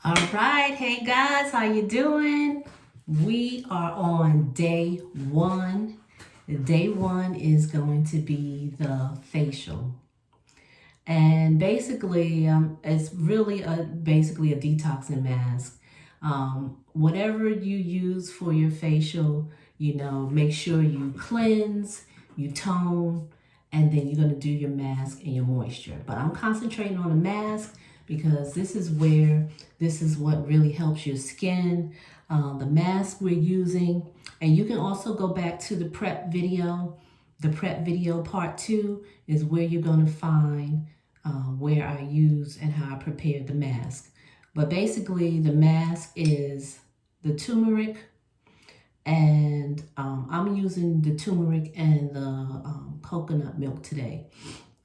All right, hey guys, how you doing? We are on day one. Day one is going to be the facial, and basically, it's really basically a detoxing mask. Whatever you use for your facial, make sure you cleanse, you tone, and then you're gonna do your mask and your moisture. But I'm concentrating on the mask because this is what really helps your skin. The mask we're using, and you can also go back to the prep video. The prep video part 2 is where you're gonna find where I use and how I prepared the mask. But basically, the mask is the turmeric, and I'm using the turmeric and the coconut milk today.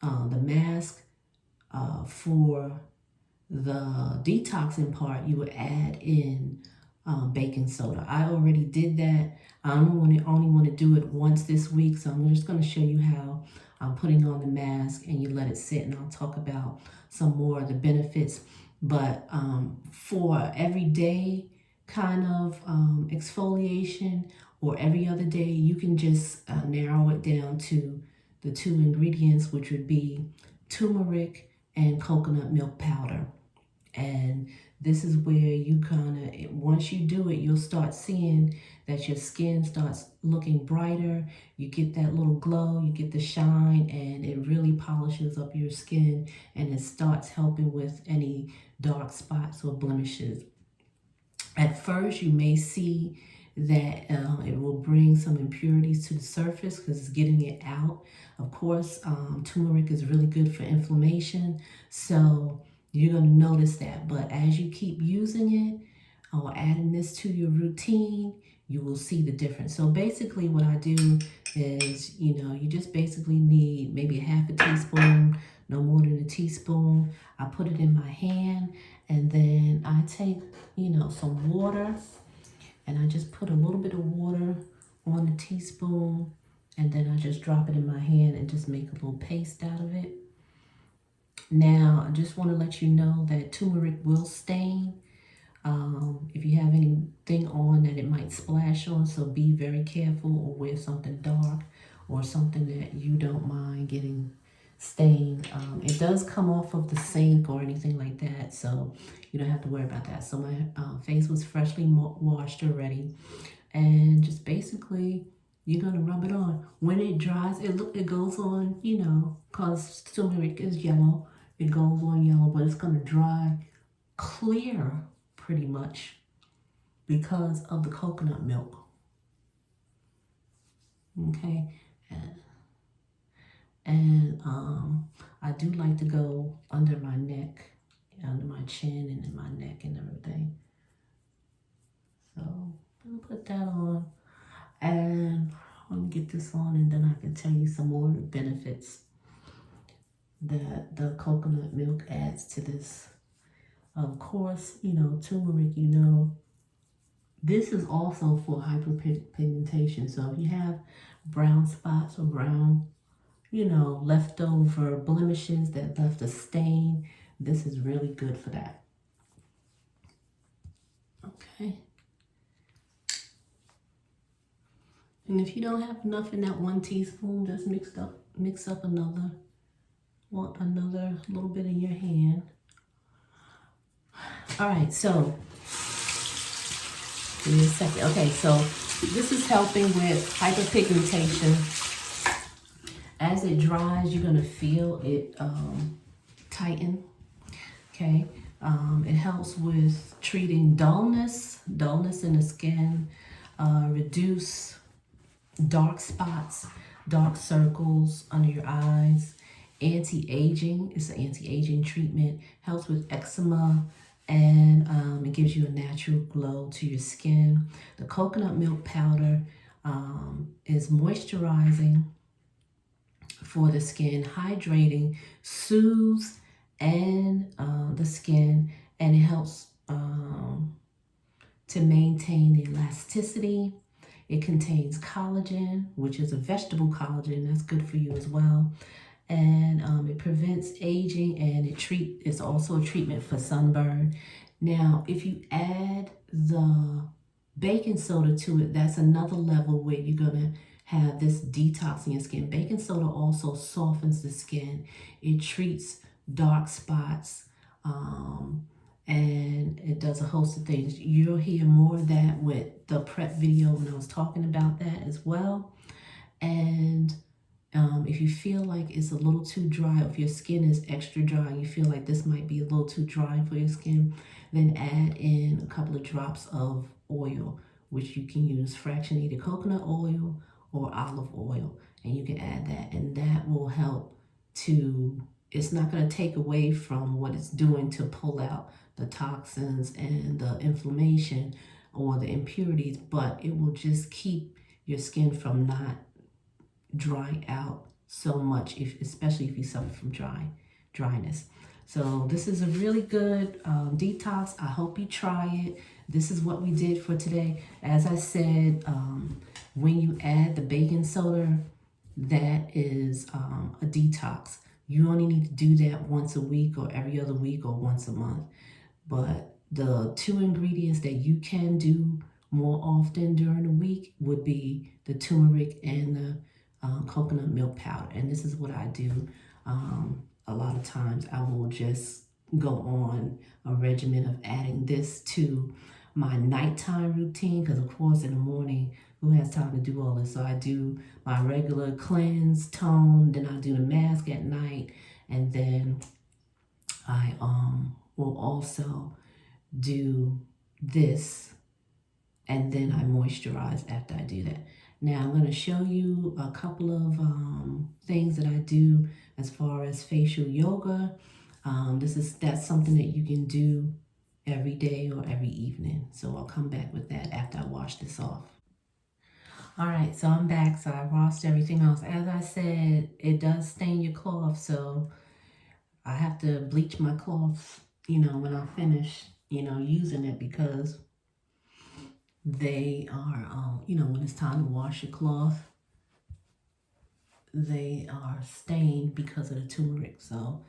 The mask for the detoxing part, you would add in baking soda. I already did that. I only want to do it once this week, so I'm just going to show you how I'm putting on the mask, and you let it sit, and I'll talk about some more of the benefits. But for everyday kind of exfoliation or every other day, you can just narrow it down to the 2 ingredients, which would be turmeric and coconut milk powder. And this is where you once you do it, you'll start seeing that your skin starts looking brighter. You get that little glow, you get the shine, and it really polishes up your skin, and it starts helping with any dark spots or blemishes. At first, you may see that it will bring some impurities to the surface because it's getting it out. Of course, turmeric is really good for inflammation, so you're going to notice that. But as you keep using it or adding this to your routine, you will see the difference. So basically what I do is, you just basically need maybe a half a teaspoon, no more than a teaspoon. I put it in my hand, and then I take, some water, and I just put a little bit of water on the teaspoon, and then I just drop it in my hand and just make a little paste out of it. Now, I just want to let you know that turmeric will stain if you have anything on that it might splash on, so be very careful, or wear something dark or something that you don't mind getting stained. It does come off of the sink or anything like that, so you don't have to worry about that. So my face was freshly washed already, and just basically you're gonna rub it on. When it dries, it goes on, because turmeric is yellow, it goes on yellow, but it's gonna dry clear pretty much because of the coconut milk. Okay, and I do like to go under my neck, under my chin, and in my neck and everything. So I'm gonna put that on, and I'm gonna get this on, and then I can tell you some more benefits that the coconut milk adds to this. Of course, turmeric, this is also for hyperpigmentation. So if you have brown spots or brown, leftover blemishes that left a stain, this is really good for that. Okay. And if you don't have enough in that 1 teaspoon, just mix up another little bit in your hand. All right, so give me a second. Okay, so this is helping with hyperpigmentation. As it dries, you're gonna feel it tighten. Okay, it helps with treating dullness in the skin, reduce dark spots, dark circles under your eyes. Anti-aging, it's an anti-aging treatment, helps with eczema, and it gives you a natural glow to your skin. The coconut milk powder is moisturizing for the skin, hydrating, soothes and the skin, and it helps to maintain the elasticity. It contains collagen, which is a vegetable collagen. That's good for you as well. And it prevents aging, and it's also a treatment for sunburn. Now, if you add the baking soda to it, that's another level where you're going to have this detox in your skin. Baking soda also softens the skin. It treats dark spots, and it does a host of things. You'll hear more of that with the prep video when I was talking about that as well. And if you feel like it's a little too dry, if your skin is extra dry, you feel like this might be a little too dry for your skin, then add in a couple of drops of oil, which you can use fractionated coconut oil or olive oil, and you can add that, and that will help to, it's not going to take away from what it's doing to pull out the toxins and the inflammation or the impurities, but it will just keep your skin from not dry out so much, especially if you suffer from dryness. So this is a really good detox. I hope you try it. This is what we did for today. As I said, when you add the baking soda, that is a detox. You only need to do that once a week or every other week or once a month. But the two ingredients that you can do more often during the week would be the turmeric and the coconut milk powder. And this is what I do. A lot of times I will just go on a regimen of adding this to my nighttime routine, because of course in the morning, who has time to do all this? So I do my regular cleanse, tone, then I do the mask at night, and then I will also do this, and then I moisturize after I do that. Now I'm going to show you a couple of things that I do as far as facial yoga. That's something that you can do every day or every evening. So I'll come back with that after I wash this off. All right, so I'm back. So I washed everything else. As I said, it does stain your cloth, so I have to bleach my cloth, when I finish, using it, because they are, when it's time to wash your cloth, they are stained because of the turmeric. So,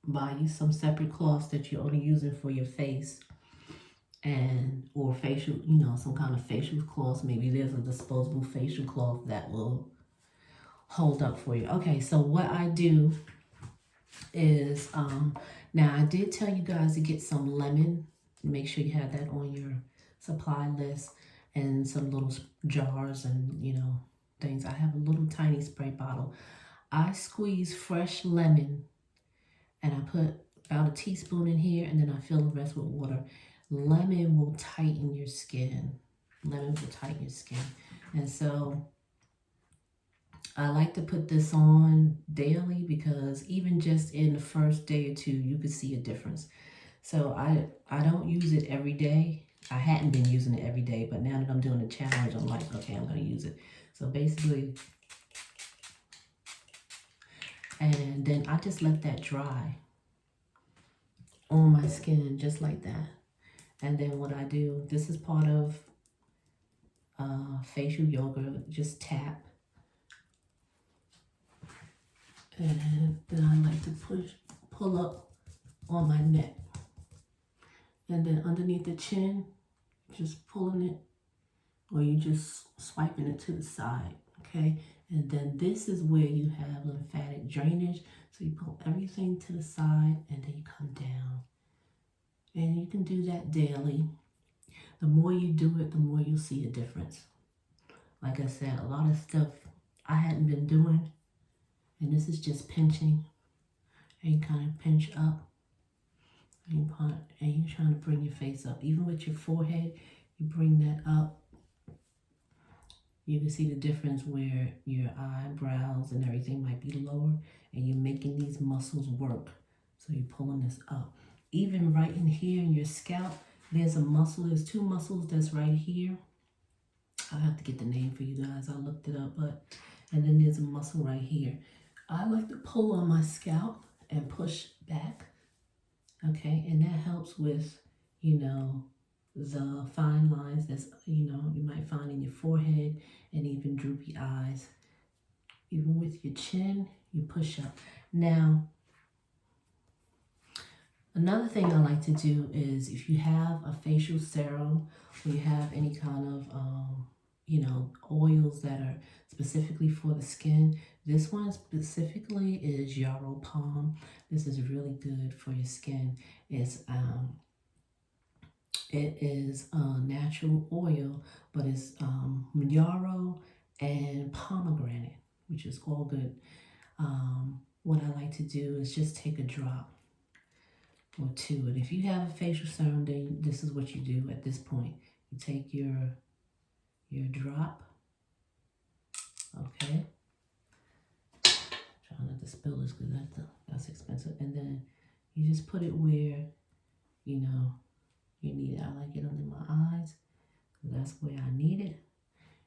buy you some separate cloths that you're only using for your face, or facial, some kind of facial cloth. Maybe there's a disposable facial cloth that will hold up for you. Okay, so what I do is, now I did tell you guys to get some lemon. Make sure you have that on your supply list, and some little jars and, things. I have a little tiny spray bottle. I squeeze fresh lemon, and I put about a teaspoon in here, and then I fill the rest with water. Lemon will tighten your skin. Lemon will tighten your skin. And so I like to put this on daily, because even just in the first day or two, you could see a difference. So I don't use it every day. I hadn't been using it every day, but now that I'm doing the challenge, I'm like, okay, I'm going to use it. So basically, and then I just let that dry on my skin just like that. And then what I do, this is part of facial yoga, just tap. And then I like to pull up on my neck. And then underneath the chin, just pulling it, or you just swiping it to the side, okay? And then this is where you have lymphatic drainage. So you pull everything to the side, and then you come down. And you can do that daily. The more you do it, the more you'll see a difference. Like I said, a lot of stuff I hadn't been doing, and this is just pinching. And you kind of pinch up, and you're trying to bring your face up. Even with your forehead, you bring that up. You can see the difference where your eyebrows and everything might be lower, and you're making these muscles work. So you're pulling this up. Even right in here in your scalp, there's a muscle. There's two muscles that's right here. I'll have to get the name for you guys. I looked it up, and then there's a muscle right here. I like to pull on my scalp and push back. Okay, and that helps with, the fine lines that's, you might find in your forehead, and even droopy eyes. Even with your chin, you push up. Now, Another thing I like to do is if you have a facial serum or you have any kind of, oils that are specifically for the skin, this one specifically is Yarrow Palm. This is really good for your skin. It is a natural oil, but it's yarrow and pomegranate, which is all good. What I like to do is just take a drop or two. And if you have a facial serum, then this is what you do at this point. You take your drop, okay? Trying not to spill this because that's expensive. And then you just put it where, you need it. I like it under my eyes because that's where I need it.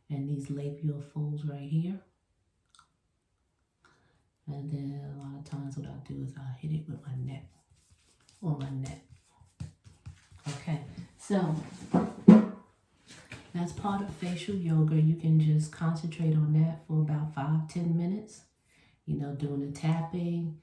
And these labial folds right here. And then a lot of times what I'll do is I'll hit it with my neck. On my neck. Okay, so that's part of facial yoga. You can just concentrate on that for about 5-10 minutes. Doing the tapping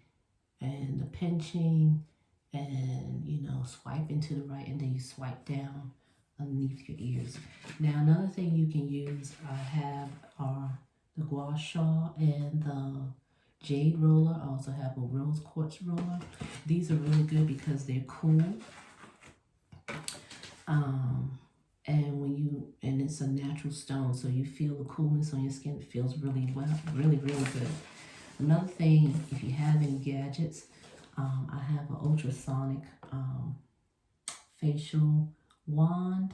and the pinching and, swiping to the right, and then you swipe down underneath your ears. Now, another thing you can use I have are the gua sha and the jade roller. I also have a rose quartz roller. These are really good because they're cool. And it's a natural stone, so you feel the coolness on your skin. It feels really well, really, really good. Another thing, if you have any gadgets, I have an ultrasonic facial wand,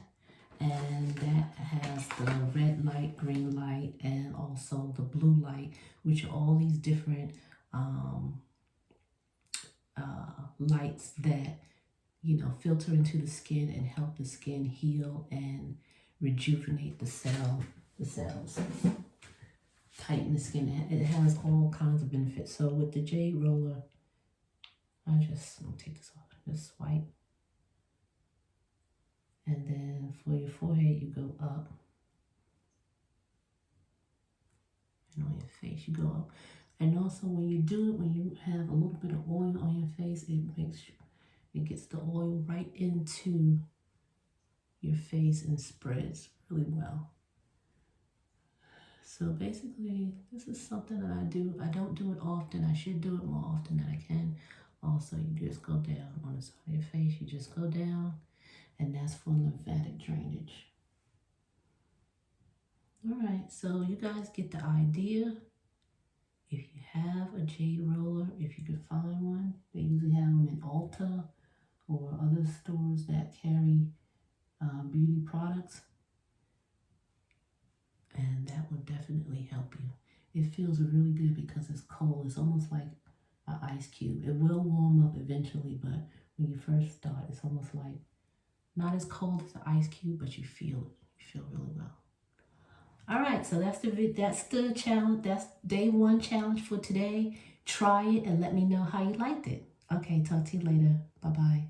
and that has the red light, green light, and also the blue light, which are all these different lights that filter into the skin and help the skin heal and rejuvenate the cells, tighten the skin. It has all kinds of benefits. So with the jade roller, I'll take this off. Just swipe. And then for your forehead, you go up. And on your face, you go up. And also when you do it, when you have a little bit of oil on your face, it gets the oil right into your face and spreads really well. So basically, this is something that I do. I don't do it often. I should do it more often than I can. Also, you just go down on the side of your face. You just go down, and that's for lymphatic drainage. All right, so you guys get the idea. If you have a jade roller, if you can find one, they usually have them in Ulta or other stores that carry beauty products. And that will definitely help you. It feels really good because it's cold. It's almost like an ice cube. It will warm up eventually, but when you first start, it's almost like not as cold as an ice cube, but you feel it. You feel really well. All right, so that's the challenge. That's day 1 challenge for today. Try it and let me know how you liked it. Okay, talk to you later. Bye-bye.